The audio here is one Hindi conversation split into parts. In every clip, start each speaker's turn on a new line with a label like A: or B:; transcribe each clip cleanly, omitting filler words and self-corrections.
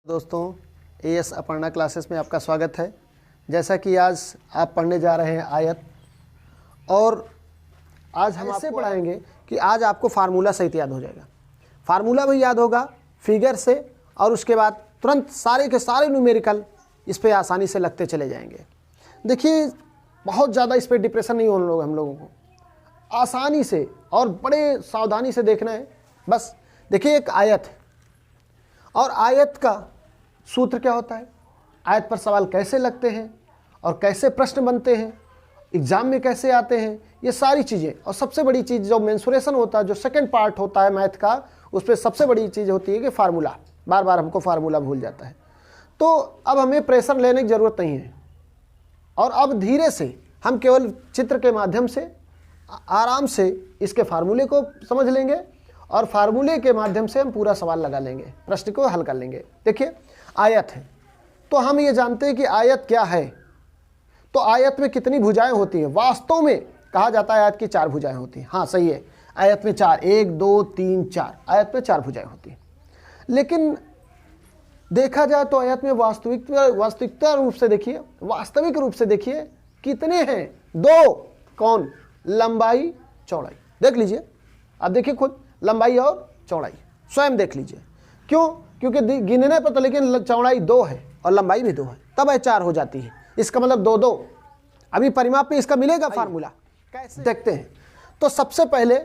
A: दोस्तों, एएस अपर्णा क्लासेस में आपका स्वागत है। जैसा कि आज आप पढ़ने जा रहे हैं आयत, और आज हम आपसे पढ़ाएंगे कि आज आपको फार्मूला सहित याद हो जाएगा। फार्मूला भी याद होगा फिगर से, और उसके बाद तुरंत सारे के सारे न्यूमेरिकल इस पे आसानी से लगते चले जाएंगे। देखिए, बहुत ज़्यादा इस पर डिप्रेशन नहीं होने हम लोगों को, आसानी से और बड़े सावधानी से देखना है। बस देखिए, एक आयत है और आयत का सूत्र क्या होता है, आयत पर सवाल कैसे लगते हैं और कैसे प्रश्न बनते हैं, एग्जाम में कैसे आते हैं, ये सारी चीज़ें। और सबसे बड़ी चीज़ जो मेंसुरेशन होता है, जो सेकंड पार्ट होता है मैथ का, उस पर सबसे बड़ी चीज़ होती है कि फार्मूला। बार बार हमको फार्मूला भूल जाता है। तो अब हमें प्रेशर लेने की ज़रूरत नहीं है, और अब धीरे से हम केवल चित्र के माध्यम से आराम से इसके फार्मूले को समझ लेंगे, और फार्मूले के माध्यम से हम पूरा सवाल लगा लेंगे, प्रश्न को हल कर लेंगे। देखिए, आयत है तो हम ये जानते हैं कि आयत क्या है। तो आयत में कितनी भुजाएं होती हैं? वास्तव में कहा जाता है आयत की 4 भुजाएं होती हैं। हाँ, सही है, आयत में 4, 1 2 3 4, आयत में 4 भुजाएं होती हैं। लेकिन देखा जाए तो आयत में वास्तविकता रूप से देखिए, वास्तविक रूप से देखिए कितने हैं? 2। कौन? लंबाई चौड़ाई। देख लीजिए, अब देखिए खुद, लंबाई और चौड़ाई स्वयं देख लीजिए। क्यों? क्योंकि गिनने पर तो लेकिन चौड़ाई 2 है और लंबाई भी 2 है, तब 4 हो जाती है। इसका मतलब 2 2। अभी परिमाप में इसका मिलेगा फार्मूला, कैसे देखते हैं। तो सबसे पहले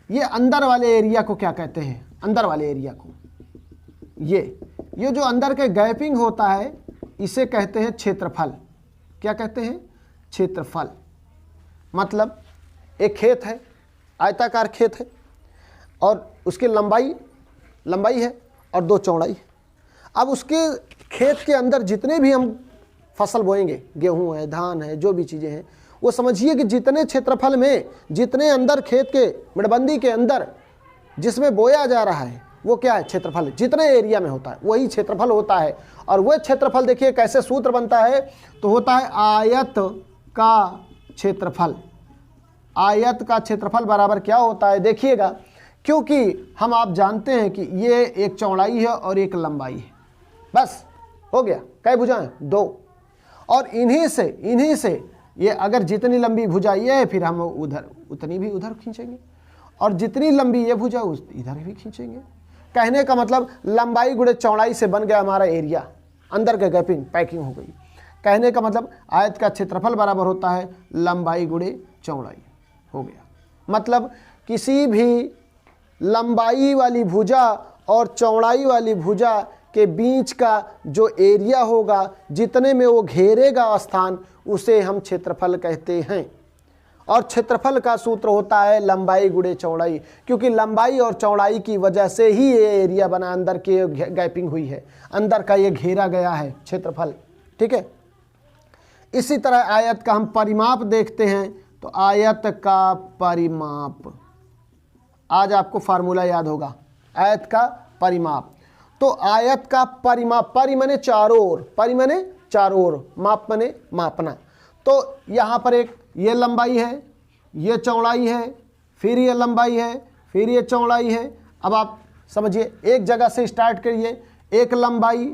A: ये अंदर वाले एरिया को क्या कहते हैं? अंदर वाले एरिया को, ये जो अंदर के गैपिंग होता है, इसे कहते हैं क्षेत्रफल। क्या कहते हैं? क्षेत्रफल। मतलब एक खेत है, आयताकार खेत है, और उसकी लंबाई है और 2 चौड़ाई। अब उसके खेत के अंदर जितने भी हम फसल बोएंगे, गेहूं है, धान है, जो भी चीज़ें हैं, वो समझिए कि जितने क्षेत्रफल में, जितने अंदर खेत के मेड़बंदी के अंदर जिसमें बोया जा रहा है, वो क्या है? क्षेत्रफल। जितने एरिया में होता है वही क्षेत्रफल होता है। और वह क्षेत्रफल देखिए कैसे सूत्र बनता है, तो होता है आयत का क्षेत्रफल। आयत का क्षेत्रफल बराबर क्या होता है? देखिएगा, क्योंकि आप जानते हैं कि ये एक चौड़ाई है और एक लंबाई है, बस हो गया। कै भुजाएं? 2। और इन्हीं से ये अगर जितनी लंबी भुजा ये है, फिर हम उधर उतनी भी उधर खींचेंगे, और जितनी लंबी ये भुजा इधर भी खींचेंगे। कहने का मतलब लंबाई गुणे चौड़ाई से बन गया हमारा एरिया, अंदर का गैपिंग पैकिंग हो गई। कहने का मतलब आयत का क्षेत्रफल बराबर होता है लंबाई गुणे चौड़ाई, हो गया। मतलब किसी भी लंबाई वाली भुजा और चौड़ाई वाली भुजा के बीच का जो एरिया होगा, जितने में वो घेरेगा स्थान, उसे हम क्षेत्रफल कहते हैं। और क्षेत्रफल का सूत्र होता है लंबाई गुणे चौड़ाई, क्योंकि लंबाई और चौड़ाई की वजह से ही ये एरिया बना, अंदर के गैपिंग हुई है, अंदर का ये घेरा गया है क्षेत्रफल। ठीक है। इसी तरह आयत का हम परिमाप देखते हैं, तो आयत का परिमाप, आज आपको फार्मूला याद होगा, आयत का परिमाप। तो आयत का परिमाप, परि माने चारों ओर, परि माने चारों ओर, माप माने मापना। तो यहाँ पर एक ये लंबाई है, ये चौड़ाई है, फिर ये लंबाई है, फिर ये चौड़ाई है। अब आप समझिए, एक जगह से स्टार्ट करिए, एक लंबाई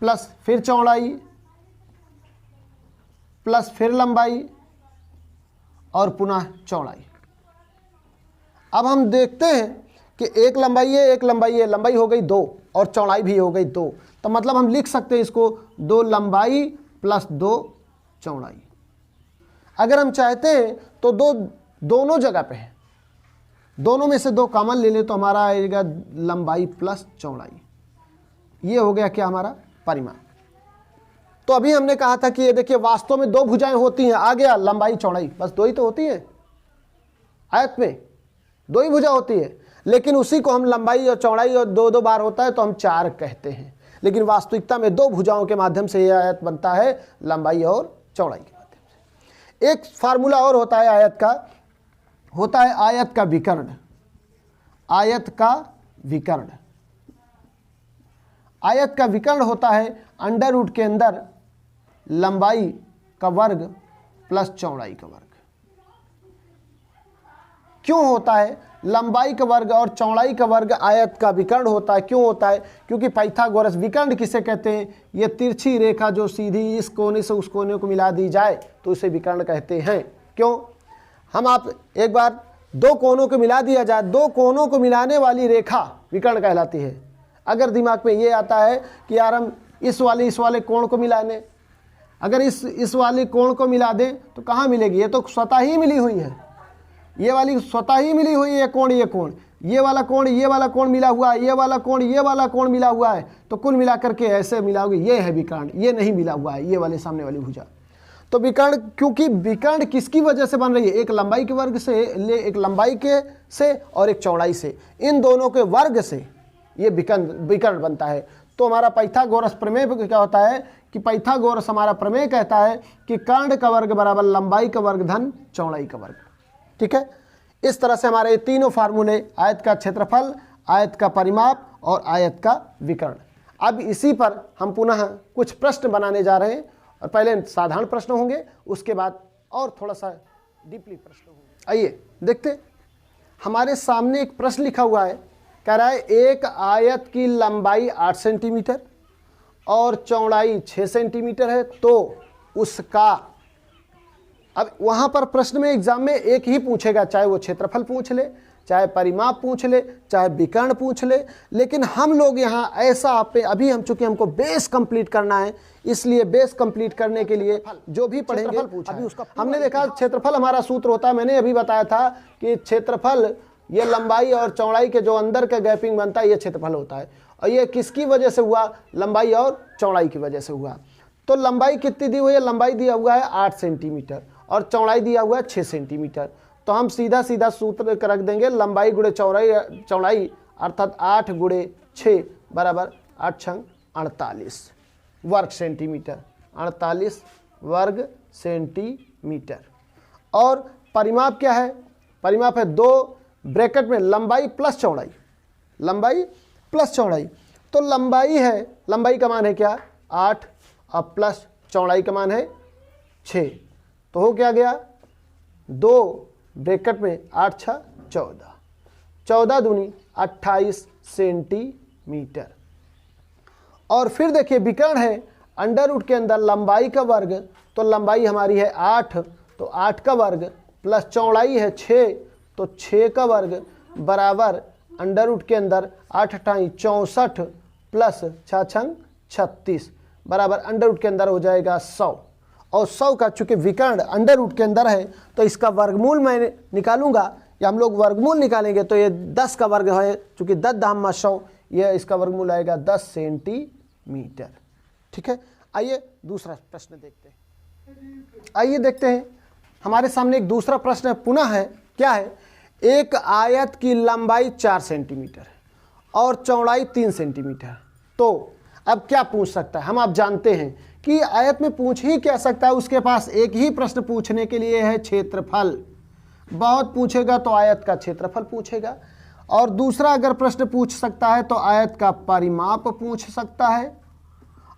A: प्लस फिर चौड़ाई प्लस फिर लंबाई और पुनः चौड़ाई। अब हम देखते हैं कि एक लंबाई है, एक लंबाई है, लंबाई हो गई 2 और चौड़ाई भी हो गई 2। तो मतलब हम लिख सकते हैं इसको 2 लंबाई प्लस 2 चौड़ाई। अगर हम चाहते हैं तो दोनों जगह पे है, दोनों में से 2 कॉमन ले ले तो हमारा आएगा लंबाई प्लस चौड़ाई। ये हो गया क्या? हमारा परिमाप। तो अभी हमने कहा था कि ये देखिए, वास्तव में 2 भुजाएं होती हैं, आ गया लंबाई चौड़ाई, बस 2 ही तो होती है आयत में, 2 ही भुजा होती है। लेकिन उसी को हम लंबाई और चौड़ाई और 2 बार होता है तो हम 4 कहते हैं। लेकिन वास्तविकता में 2 भुजाओं के माध्यम से यह आयत बनता है, लंबाई और चौड़ाई के माध्यम से। एक फार्मूला और होता है आयत का, होता है आयत का विकर्ण। आयत का विकर्ण, आयत का विकर्ण होता है अंडर रूट के अंदर लंबाई का वर्ग प्लस चौड़ाई का वर्ग। क्यों होता है? लंबाई का वर्ग और चौड़ाई का वर्ग आयत का विकर्ण होता है। क्यों होता है? क्योंकि पाइथागोरस विकर्ण किसे कहते हैं? ये तिरछी रेखा जो सीधी इस कोने से उस कोने को मिला दी जाए तो उसे विकर्ण कहते हैं। क्यों? हम आप एक बार दो कोनों को मिला दिया जाए, दो कोनों को मिलाने वाली रेखा विकर्ण कहलाती है। अगर दिमाग में ये आता है कि यार हम इस वाले कोण को मिलाने, अगर इस वाले कोण को मिला दें तो कहाँ मिलेगी? ये तो स्वतः ही मिली हुई है, ये वाली स्वतः ही मिली हुई है कोण, ये कोण, ये वाला कोण मिला हुआ है, ये वाला कोण मिला हुआ है, तो कुल मिला करके ऐसे मिलाओगे, ये है विकर्ण। ये नहीं मिला हुआ है, ये वाले सामने वाली भुजा। तो विकर्ण, क्योंकि विकर्ण किसकी वजह से बन रही है? एक लंबाई के वर्ग से, एक लंबाई के से और एक चौड़ाई से, इन दोनों के वर्ग से ये विकर्ण बनता है। तो हमारा पाइथागोरस प्रमेय क्या होता है कि पाइथागोरस हमारा प्रमेय कहता है कि कर्ण का वर्ग बराबर लंबाई का वर्ग धन चौड़ाई का वर्ग। ठीक है, इस तरह से हमारे तीनों फार्मूले, आयत का क्षेत्रफल, आयत का परिमाप और आयत का विकर्ण। अब इसी पर हम पुनः कुछ प्रश्न बनाने जा रहे हैं, और पहले साधारण प्रश्न होंगे, उसके बाद और थोड़ा सा डीपली प्रश्न होंगे। आइए देखते, हमारे सामने एक प्रश्न लिखा हुआ है, कह रहा है एक आयत की लंबाई 8 सेंटीमीटर और चौड़ाई 6 सेंटीमीटर है, तो उसका, अब वहाँ पर प्रश्न में एग्जाम में एक ही पूछेगा, चाहे वो क्षेत्रफल पूछ ले, चाहे परिमाप पूछ ले, चाहे विकर्ण पूछ ले, लेकिन हम लोग यहाँ ऐसा अभी हम चूंकि हमको बेस कंप्लीट करना है, इसलिए बेस कंप्लीट करने के लिए जो भी पढ़ेंगे अभी उसका हमने देखा क्षेत्रफल हमारा सूत्र होता है। मैंने अभी बताया था कि क्षेत्रफल ये लंबाई और चौड़ाई के जो अंदर का गैपिंग बनता है, ये क्षेत्रफल होता है। और ये किसकी वजह से हुआ? लंबाई और चौड़ाई की वजह से हुआ। तो लंबाई कितनी दी हुई है? लंबाई दिया हुआ है 8 सेंटीमीटर और चौड़ाई दिया हुआ है 6 सेंटीमीटर। तो हम सीधा सूत्र रख देंगे, लंबाई गुणे चौड़ाई अर्थात 8 गुणे 6 बराबर 8 छंग 48 वर्ग सेंटीमीटर, 48 वर्ग सेंटीमीटर। और परिमाप क्या है? परिमाप है 2 ब्रैकेट में लंबाई प्लस चौड़ाई, लंबाई प्लस चौड़ाई। तो लंबाई है, लंबाई का मान है क्या? 8 और प्लस चौड़ाई का मान है 6, तो हो क्या गया? 2 ब्रैकेट में 8 6 14, 14 दूनी 28 सेंटीमीटर। और फिर देखिए विकर्ण है, अंडर रूट के अंदर लंबाई का वर्ग, तो लंबाई हमारी है 8, तो 8 का वर्ग प्लस चौड़ाई है 6, तो 6 का वर्ग बराबर अंडर रूट के अंदर 8 अठाई 64 प्लस 6 छंग 36 बराबर अंडर रूट के अंदर हो जाएगा 100। और 100 का चूंकि विकर्ण अंडर रूट के अंदर है, तो इसका वर्गमूल मैं निकालूंगा, या हम लोग वर्गमूल निकालेंगे, तो ये 10 का वर्ग है, चूंकि 10 दाम 100, ये इसका वर्गमूल आएगा 10 सेंटीमीटर। ठीक है, आइए दूसरा प्रश्न देखते हैं। आइए देखते हैं, हमारे सामने एक दूसरा प्रश्न पुनः है। क्या है? एक आयत की लंबाई 4 सेंटीमीटर और चौड़ाई 3 सेंटीमीटर। तो अब क्या पूछ सकता है? हम आप जानते हैं कि आयत में पूछ ही क्या सकता है, उसके पास एक ही प्रश्न पूछने के लिए है, क्षेत्रफल। बहुत पूछेगा तो आयत का क्षेत्रफल पूछेगा, और दूसरा अगर प्रश्न पूछ सकता है तो आयत का परिमाप पूछ सकता है,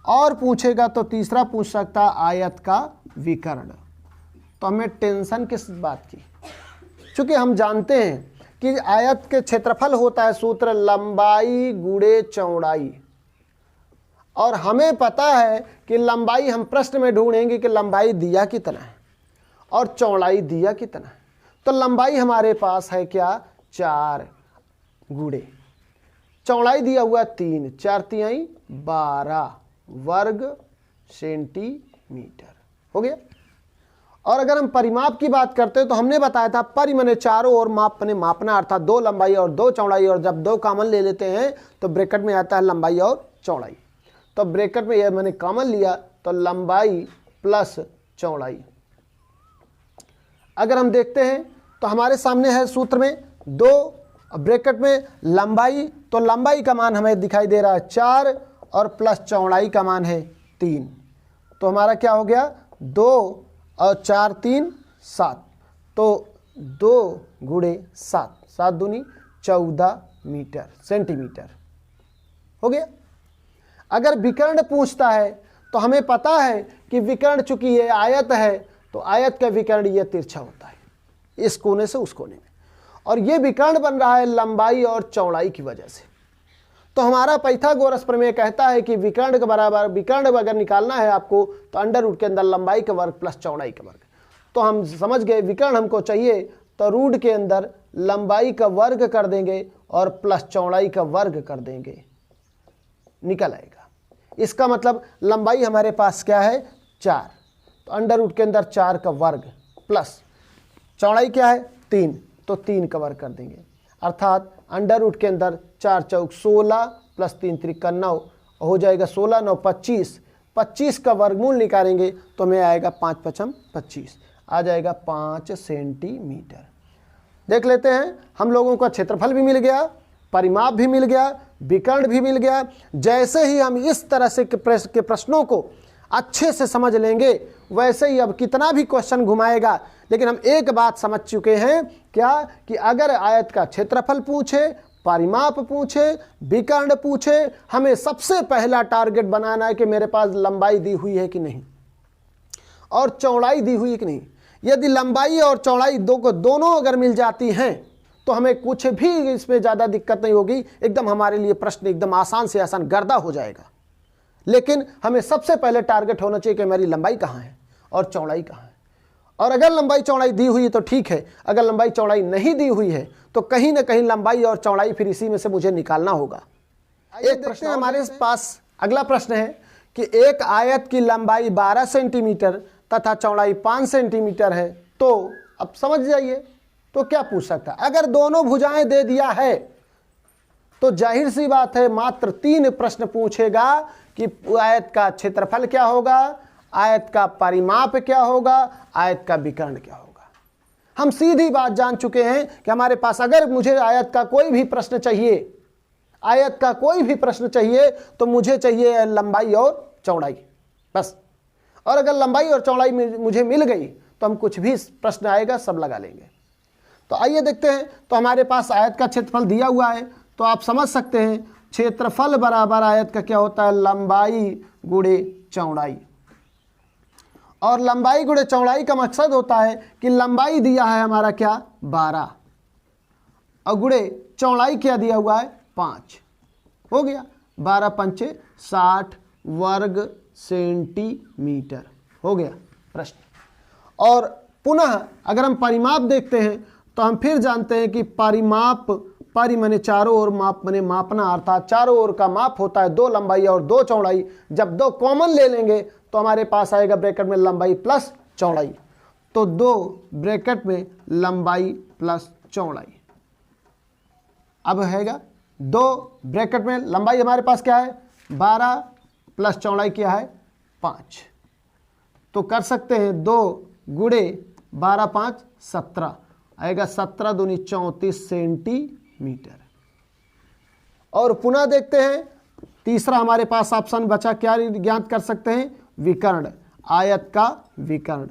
A: और पूछेगा तो तीसरा पूछ सकता है आयत का विकर्ण। तो हमें टेंशन किस बात की? चूंकि हम जानते हैं कि आयत के क्षेत्रफल होता है सूत्र लंबाई गुणे चौड़ाई, और हमें पता है कि लंबाई हम प्रश्न में ढूंढेंगे कि लंबाई दिया कितना है और चौड़ाई दिया कितना है। तो लंबाई हमारे पास है क्या? 4 गुणे चौड़ाई दिया हुआ 3, 4 तिहाई 12 वर्ग सेंटीमीटर हो गया। और अगर हम परिमाप की बात करते हैं तो हमने बताया था परि माने चारों ओर, माप माने मापना, अर्थात 2 लंबाई और 2 चौड़ाई, और जब 2 कॉमन ले लेते हैं तो ब्रैकेट में आता है लंबाई और चौड़ाई। तो ब्रैकेट में यह मैंने कॉमन लिया, तो लंबाई प्लस चौड़ाई। अगर हम देखते हैं तो हमारे सामने है सूत्र में 2 ब्रैकेट में लंबाई, तो लंबाई का मान हमें दिखाई दे रहा है 4 और प्लस चौड़ाई का मान है 3। तो हमारा क्या हो गया? 2 और 4 3 7, तो 2 गुणे 7, 7 दूनी 14 मीटर सेंटीमीटर हो गया। अगर विकर्ण पूछता है तो हमें पता है कि विकर्ण चूंकि ये आयत है, तो आयत का विकर्ण ये तिरछा होता है, इस कोने से उस कोने में। और ये विकर्ण बन रहा है लंबाई और चौड़ाई की वजह से। तो हमारा पाइथागोरस प्रमेय कहता है कि विकर्ण के बराबर, विकर्ण अगर निकालना है आपको तो अंडर रूट के अंदर लंबाई का वर्ग प्लस चौड़ाई का वर्ग। तो हम समझ गए विकर्ण हमको चाहिए तो रूट के अंदर लंबाई का वर्ग कर देंगे और प्लस चौड़ाई का वर्ग कर देंगे, निकल आएगा। इसका मतलब लंबाई हमारे पास क्या है 4, तो अंडर रूट के अंदर 4 का वर्ग प्लस चौड़ाई क्या है 3, तो 3 का वर्ग कर देंगे। अर्थात अंडर रूट के अंदर 4 चौक 16 प्लस 3 त्रिका 9 हो जाएगा 16 9 25, 25 का वर्गमूल निकालेंगे तो हमें आएगा 5 पचम 25, आ जाएगा 5 सेंटीमीटर। देख लेते हैं, हम लोगों का क्षेत्रफल भी मिल गया, परिमाप भी मिल गया, विकर्ण भी मिल गया। जैसे ही हम इस तरह से के प्रश्नों को अच्छे से समझ लेंगे वैसे ही अब कितना भी क्वेश्चन घुमाएगा, लेकिन हम एक बात समझ चुके हैं क्या, कि अगर आयत का क्षेत्रफल पूछे, परिमाप पूछे, विकर्ण पूछे, हमें सबसे पहला टारगेट बनाना है कि मेरे पास लंबाई दी हुई है कि नहीं और चौड़ाई दी हुई है कि नहीं। यदि लंबाई और चौड़ाई दोनों अगर मिल जाती हैं तो हमें कुछ भी इसमें ज़्यादा दिक्कत नहीं होगी, एकदम हमारे लिए प्रश्न एकदम आसान से आसान गर्दा हो जाएगा। लेकिन हमें सबसे पहले टारगेट होना चाहिए कि मेरी लंबाई कहाँ है और चौड़ाई कहाँ है। और अगर लंबाई चौड़ाई दी हुई है तो ठीक है, अगर लंबाई चौड़ाई नहीं दी हुई है तो कहीं ना कहीं लंबाई और चौड़ाई फिर इसी में से मुझे निकालना होगा। एक प्रश्न हमारे पास, अगला प्रश्न है कि एक आयत की लंबाई 12 सेंटीमीटर तथा चौड़ाई 5 सेंटीमीटर है, तो अब समझ जाइए तो क्या पूछ सकता है। अगर दोनों भुजाएं दे दिया है तो जाहिर सी बात है मात्र 3 प्रश्न पूछेगा कि आयत का क्षेत्रफल क्या होगा, आयत का परिमाप क्या होगा, आयत का विकर्ण क्या होगा। हम सीधी बात जान चुके हैं कि हमारे पास अगर मुझे आयत का कोई भी प्रश्न चाहिए, आयत का कोई भी प्रश्न चाहिए तो मुझे चाहिए लंबाई और चौड़ाई बस। और अगर लंबाई और चौड़ाई मुझे मिल गई तो हम कुछ भी प्रश्न आएगा सब लगा लेंगे। तो आइए देखते हैं, तो हमारे पास आयत का क्षेत्रफल दिया हुआ है, तो आप समझ सकते हैं क्षेत्रफल बराबर आयत का क्या होता है लंबाई गुणे चौड़ाई। और लंबाई गुणे चौड़ाई का मकसद होता है कि लंबाई दिया है हमारा क्या 12 और गुणे चौड़ाई क्या दिया हुआ है 5, हो गया 12 पंचे 60 वर्ग सेंटीमीटर, हो गया प्रश्न। और पुनः अगर हम परिमाप देखते हैं तो हम फिर जानते हैं कि परिमाप, परि माने चारों ओर, माप माने मापना, अर्थात चारों ओर का माप होता है 2 लंबाई और 2 चौड़ाई। जब 2 कॉमन ले लेंगे तो हमारे पास आएगा ब्रैकेट में लंबाई प्लस चौड़ाई, तो 2 ब्रैकेट में लंबाई प्लस चौड़ाई। अब हैगा 2 ब्रैकेट में लंबाई हमारे पास क्या है 12 प्लस चौड़ाई क्या है 5, तो कर सकते हैं 2 गुणे 12 5 17, आएगा 17 दूनी 34 सेंटीमीटर। और पुनः देखते हैं तीसरा हमारे पास ऑप्शन बचा, क्या ज्ञात कर सकते हैं विकर्ण, आयत का विकर्ण।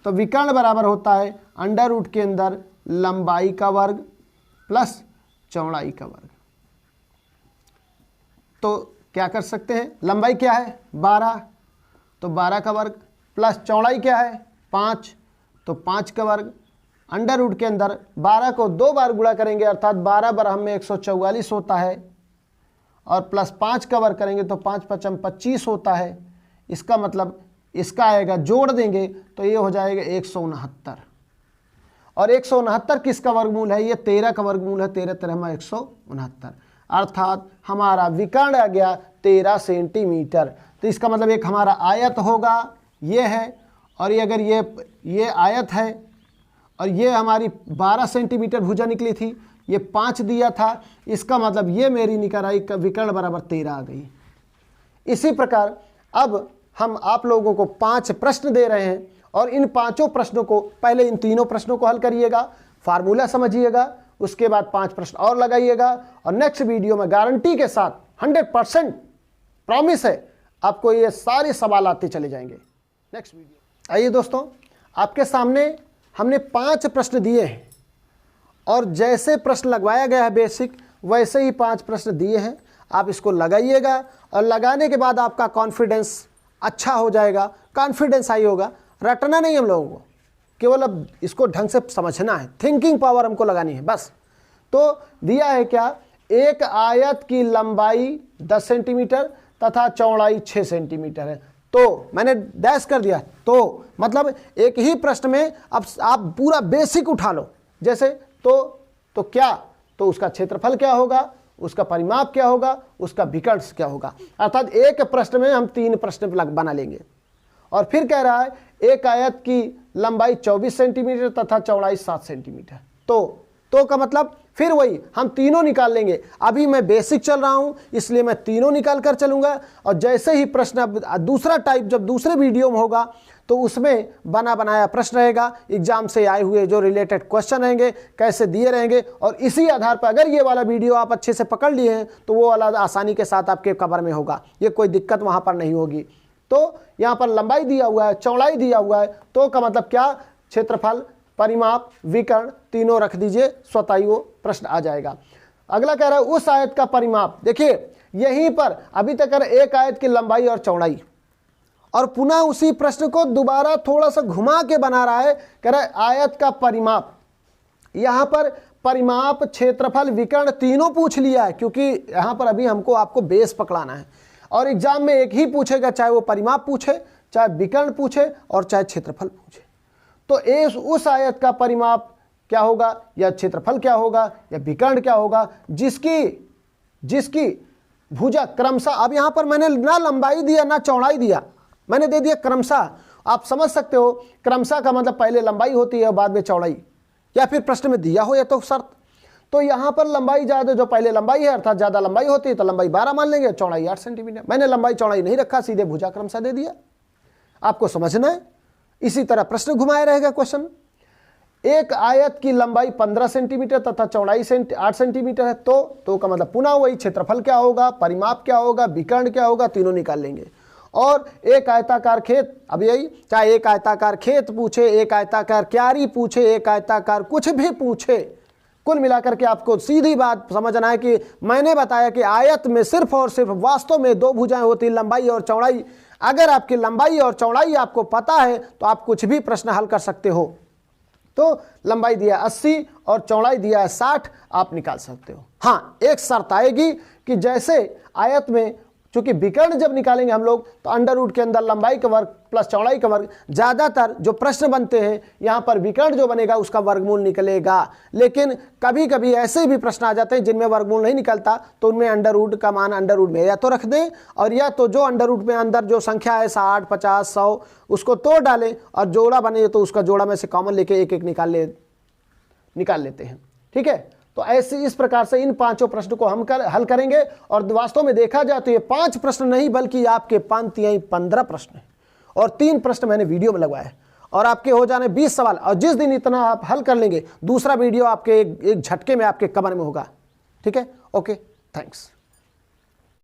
A: तो विकर्ण बराबर होता है अंडर रूट के अंदर लंबाई का वर्ग प्लस चौड़ाई का वर्ग। तो क्या कर सकते हैं, लंबाई क्या है 12, तो 12 का वर्ग प्लस चौड़ाई क्या है 5, तो 5 का वर्ग। अंडर रूट के अंदर 12 को 2 बार गुणा करेंगे अर्थात 12 बराबर में 144 होता है, और प्लस 5 का वर्ग करेंगे तो 5 पचम 25 होता है। इसका मतलब इसका आएगा, जोड़ देंगे तो ये हो जाएगा 169। और 169 किसका वर्गमूल है, ये 13 का वर्गमूल है, 13 13 में 169, अर्थात हमारा विकर्ण आ गया 13 सेंटीमीटर। तो इसका मतलब एक हमारा आयत होगा, ये है, और ये अगर ये आयत है और ये हमारी 12 सेंटीमीटर भुजा निकली थी, ये 5 दिया था, इसका मतलब ये मेरी निकल आई विकर्ण बराबर 13 आ गई। इसी प्रकार अब हम आप लोगों को 5 प्रश्न दे रहे हैं और इन 5 प्रश्नों को, पहले इन तीनों प्रश्नों को हल करिएगा, फार्मूला समझिएगा, उसके बाद 5 प्रश्न और लगाइएगा, और नेक्स्ट वीडियो में गारंटी के साथ 100% प्रॉमिस है आपको ये सारे सवाल आते चले जाएंगे नेक्स्ट वीडियो। आइए दोस्तों, आपके सामने हमने 5 प्रश्न दिए हैं और जैसे प्रश्न लगवाया गया है बेसिक वैसे ही 5 प्रश्न दिए हैं। आप इसको लगाइएगा और लगाने के बाद आपका कॉन्फिडेंस अच्छा हो जाएगा, कॉन्फिडेंस हाई होगा। रटना नहीं हम लोगों को, केवल अब इसको ढंग से समझना है, थिंकिंग पावर हमको लगानी है बस। तो दिया है क्या, एक आयत की लंबाई 10 सेंटीमीटर तथा चौड़ाई 6 सेंटीमीटर है। तो मैंने डैश कर दिया, तो मतलब एक ही प्रश्न में अब आप पूरा बेसिक उठा लो, जैसे तो क्या, तो उसका क्षेत्रफल क्या होगा, उसका परिमाप क्या होगा, उसका विकर्ण क्या होगा। अर्थात एक प्रश्न में हम 3 प्रश्न बना लेंगे। और फिर कह रहा है एक आयत की लंबाई 24 सेंटीमीटर तथा चौड़ाई 7 सेंटीमीटर। तो का मतलब फिर वही हम तीनों निकाल लेंगे। अभी मैं बेसिक चल रहा हूं इसलिए मैं तीनों निकाल कर चलूंगा, और जैसे ही प्रश्न दूसरा टाइप जब दूसरे वीडियो में होगा तो उसमें बना बनाया प्रश्न रहेगा, एग्जाम से आए हुए जो रिलेटेड क्वेश्चन रहेंगे कैसे दिए रहेंगे, और इसी आधार पर अगर ये वाला वीडियो आप अच्छे से पकड़ लिए हैं तो वो वाला आसानी के साथ आपके कवर में होगा, ये कोई दिक्कत वहां पर नहीं होगी। तो यहाँ पर लंबाई दिया हुआ है, चौड़ाई दिया हुआ है, तो का मतलब क्या, क्षेत्रफल, परिमाप, विकर्ण तीनों रख दीजिए, स्वतः ही वो प्रश्न आ जाएगा। अगला कह रहा है उस आयत का परिमाप। देखिए यहीं पर अभी तक कह रहा है एक आयत की लंबाई और चौड़ाई, और पुनः उसी प्रश्न को दोबारा थोड़ा सा घुमा के बना रहा है, कह रहा है आयत का परिमाप। यहां पर परिमाप, क्षेत्रफल, विकर्ण तीनों पूछ लिया है, क्योंकि यहां पर अभी हमको आपको बेस पकड़ाना है, और एग्जाम में एक ही पूछेगा, चाहे वो परिमाप पूछे, चाहे विकर्ण पूछे, और चाहे क्षेत्रफल पूछे। तो उस आयत का परिमाप क्या होगा, या क्षेत्रफल क्या होगा, या विकर्ण क्या होगा, जिसकी भुजा क्रमशः, अब यहां पर मैंने ना लंबाई दिया ना चौड़ाई दिया, मैंने दे दिया क्रमशः। आप समझ सकते हो क्रमशः का मतलब पहले लंबाई होती है और बाद में चौड़ाई, या फिर प्रश्न में दिया हो या तो शर्त। तो यहां पर लंबाई ज्यादा, जो पहले लंबाई है अर्थात ज्यादा लंबाई होती है तो लंबाई 12 मान लेंगे, चौड़ाई 8 सेंटीमीटर। मैंने लंबाई चौड़ाई नहीं रखा, सीधे भुजा क्रमशः दे दिया। आपको समझना है, इसी तरह प्रश्न घुमाया रहेगा क्वेश्चन। एक आयत की लंबाई 15 सेंटीमीटर तथा चौड़ाई 8 सेंटीमीटर है, तो का मतलब पुनः वही क्षेत्रफल क्या होगा, परिमाप क्या होगा, विकर्ण क्या होगा, तीनों निकाल लेंगे। और एक आयताकार खेत, अब यही चाहे एक आयताकार खेत पूछे, एक आयताकार क्यारी पूछे, एक आयताकार कुछ भी पूछे, कुल मिलाकर के आपको सीधी बात समझना है कि मैंने बताया कि आयत में सिर्फ और सिर्फ वास्तव में 2 भुजाएं होती, लंबाई और चौड़ाई। अगर आपकी लंबाई और चौड़ाई आपको पता है तो आप कुछ भी प्रश्न हल कर सकते हो। तो लंबाई दिया 80 और चौड़ाई दिया है 60, आप निकाल सकते हो। हाँ, एक शर्त आएगी कि जैसे आयत में, चूंकि विकर्ण जब निकालेंगे हम लोग तो अंडर रूट के अंदर लंबाई का वर्ग प्लस चौड़ाई का वर्ग, ज्यादातर जो प्रश्न बनते हैं यहाँ पर विकर्ण जो बनेगा उसका वर्गमूल निकलेगा। लेकिन कभी कभी ऐसे भी प्रश्न आ जाते हैं जिनमें वर्गमूल नहीं निकलता, तो उनमें अंडर रूट का मान अंडर रूट में या तो रख दें, और या तो जो अंडर रूट में अंदर जो संख्या है 60, 50, 100 उसको तोड़ डालें, और जोड़ा बने तो उसका जोड़ा में से कॉमन लेके एक एक निकाल लेते हैं। ठीक है, तो ऐसे इस प्रकार से इन 5 प्रश्न को हम हल करेंगे। और वास्तव में देखा जाए तो ये 5 प्रश्न नहीं बल्कि आपके 15 प्रश्न हैं, और 3 प्रश्न मैंने वीडियो में लगवाए, और आपके हो जाने 20 सवाल। और जिस दिन इतना आप हल कर लेंगे दूसरा वीडियो आपके एक झटके में आपके कमर में होगा। ठीक है, ओके, थैंक्स।